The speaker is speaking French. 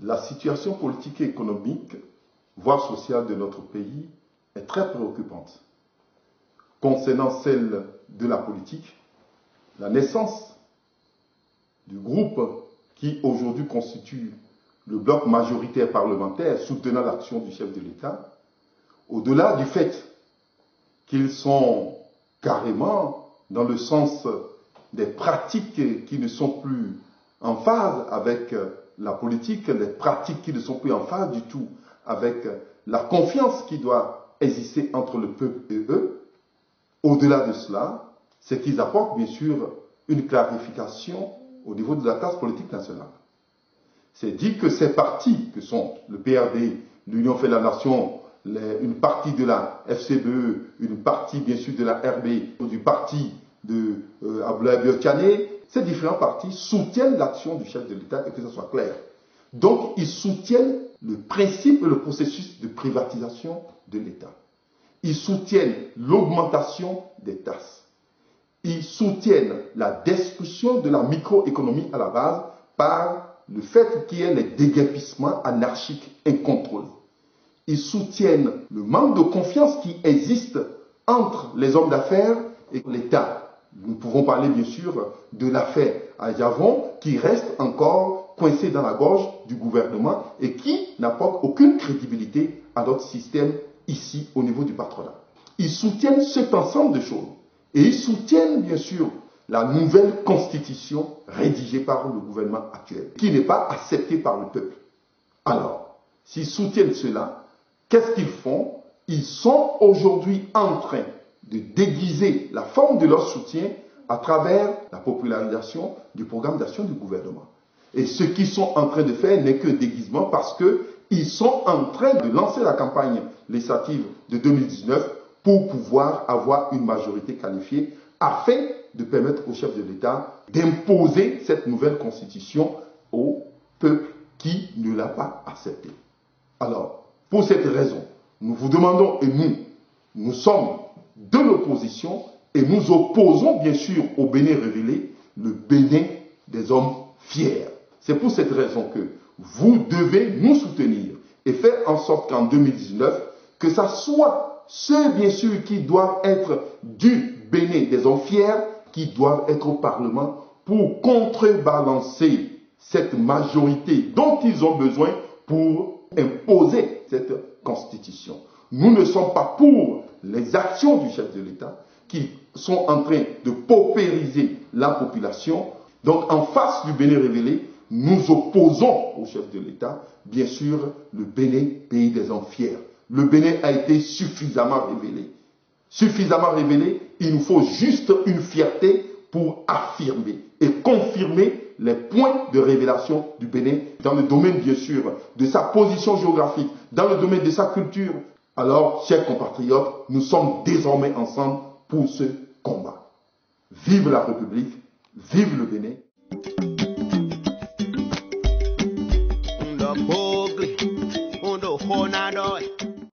la situation politique et économique, voire sociale de notre pays est très préoccupante. Concernant celle de la politique, la naissance du groupe qui aujourd'hui constitue le bloc majoritaire parlementaire soutenant l'action du chef de l'État, au-delà du fait qu'ils sont carrément dans le sens des pratiques qui ne sont plus en phase avec la politique, les pratiques qui ne sont plus en phase du tout avec la confiance qui doit exister entre le peuple et eux. Au-delà de cela, c'est qu'ils apportent bien sûr une clarification au niveau de la classe politique nationale. C'est dit que ces partis, que sont le PRD, l'Union fait la nation, une partie de la FCBE, une partie bien sûr de la RB, du parti de Abdoulaye Biotchane, ces différents partis soutiennent l'action du chef de l'État et que ce soit clair. Donc ils soutiennent le principe et le processus de privatisation de l'État. Ils soutiennent l'augmentation des taxes. Ils soutiennent la destruction de la microéconomie à la base par le fait qu'il y ait les déguerpissements anarchiques incontrôlés. Ils soutiennent le manque de confiance qui existe entre les hommes d'affaires et l'État. Nous pouvons parler bien sûr de l'affaire Ayavon qui reste encore coincée dans la gorge du gouvernement et qui n'apporte aucune crédibilité à notre système ici au niveau du patronat. Ils soutiennent cet ensemble de choses et ils soutiennent bien sûr la nouvelle constitution rédigée par le gouvernement actuel qui n'est pas acceptée par le peuple. Alors, s'ils soutiennent cela, qu'est-ce qu'ils font? Ils sont aujourd'hui en train de déguiser la forme de leur soutien à travers la popularisation du programme d'action du gouvernement. Et ce qu'ils sont en train de faire n'est que déguisement parce qu'ils sont en train de lancer la campagne législative de 2019 pour pouvoir avoir une majorité qualifiée afin de permettre au chef de l'État d'imposer cette nouvelle constitution au peuple qui ne l'a pas acceptée. Alors, pour cette raison, nous vous demandons, et nous sommes de l'opposition et nous opposons bien sûr au Bénin révélé, le Bénin des hommes fiers. C'est pour cette raison que vous devez nous soutenir et faire en sorte qu'en 2019, que ça soit ceux bien sûr qui doivent être du Bénin des hommes fiers, qui doivent être au Parlement pour contrebalancer cette majorité dont ils ont besoin pour imposer cette constitution. Nous ne sommes pas pour les actions du chef de l'État qui sont en train de paupériser la population. Donc en face du Bénin révélé, nous opposons au chef de l'État, bien sûr, le Bénin, pays des hommes fiers. Le Bénin a été suffisamment révélé. Suffisamment révélé, il nous faut juste une fierté pour affirmer et confirmer les points de révélation du Bénin dans le domaine, bien sûr, de sa position géographique, dans le domaine de sa culture. Alors, chers compatriotes, nous sommes désormais ensemble pour ce combat. Vive la République, vive le Bénin. Unda Pogli, Unda Honadoi.